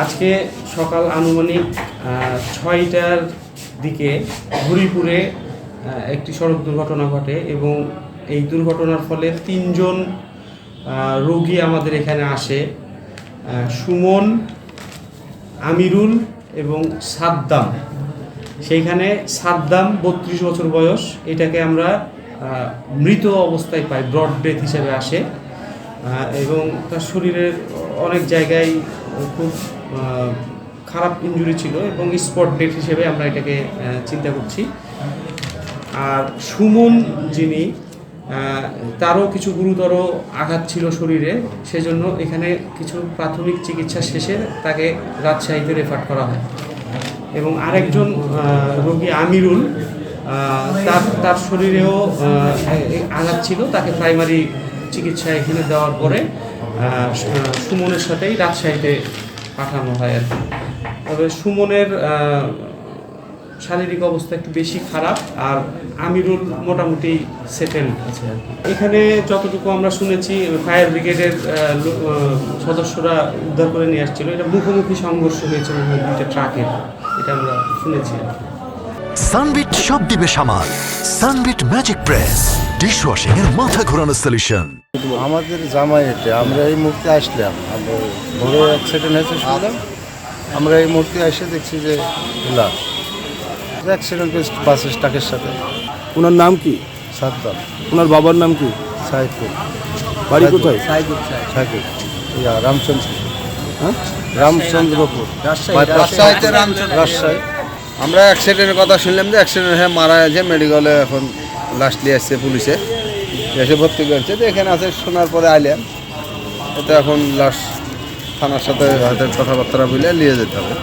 আজকে সকাল আনুমানিক ৬টার দিকে হরিপুরে একটি সড়ক দুর্ঘটনা ঘটে এবং এই দুর্ঘটনার ফলে ৩ জন রোগী আমাদের এখানে আসে। সুমন, আমিরুল এবং সাদ্দাম। সেইখানে সাদ্দাম ৩২ বছর বয়স, এটাকে আমরা মৃত অবস্থায় পাই, ব্রড ডেথ হিসেবে আসে এবং তার শরীরের অনেক জায়গায় খুব খারাপ ইনজুরি ছিল এবং স্পট ডেথ হিসেবে আমরা এটাকে চিন্তা করছি। আর সুমন যিনি, তারও কিছু গুরুতর আঘাত ছিল শরীরে, সেজন্য এখানে কিছু প্রাথমিক চিকিৎসা শেষে তাকে রাজশাহীতে রেফার করা হয়। এবং আরেকজন রোগী আমিরুল, তার শরীরেও আঘাত ছিল, তাকে প্রাইমারি চিকিৎসা এখানে দেওয়ার পরে সুমনের সাথেই রাজশাহীতে পাঠানো হয় আর কি। তবে সুমনের শারীরিক অবস্থা একটু বেশি খারাপ, আর আমিরুল মোটামুটি সেটেল আছে আর কি। এখানে যতটুকু আমরা শুনেছি, ফায়ার ব্রিগেডের সদস্যরা উদ্ধার করে নিয়ে আসছিল। এটা মুখোমুখি সংঘর্ষ হয়েছে দুইটা ট্রাকের, এটা আমরা শুনেছি আর কি। সানবিট সব দিবে সামাল। সানবিট ম্যাজিক প্রেস ডিশওয়াশিং এর মাথা ঘোরানো সলিউশন। আমাদের জামাইয়েতে আমরা এই মুহূর্তে আসলাম, বড় অ্যাক্সিডেন্ট হয়েছে শুনলাম। আমরা এই মুহূর্তে এসে দেখছি যে লাশ অ্যাক্সিডেন্ট হয়েছে বাসের ট্রাকের সাথে। ওনার নাম কি? সাদ্দাম। ওনার বাবার নাম কি? সাইদুল। বাড়ি কোথায়? সাইদুল রামচন্দ্র, হ্যাঁ, রামচন্দ্রপুর, রাজশাহী। আমরা অ্যাক্সিডেন্টের কথা শুনলাম যে অ্যাক্সিডেন্ট হয়ে মারা গেছে, মেডিকেলে এখন লাশ নিয়ে আসছে পুলিশে, এসে ভর্তি করেছে। তো এখানে আছে শোনার পরে আইলাম, এটা এখন লাশ থানার সাথে হয়তো কথাবার্তা বলে নিয়ে যেতে হবে।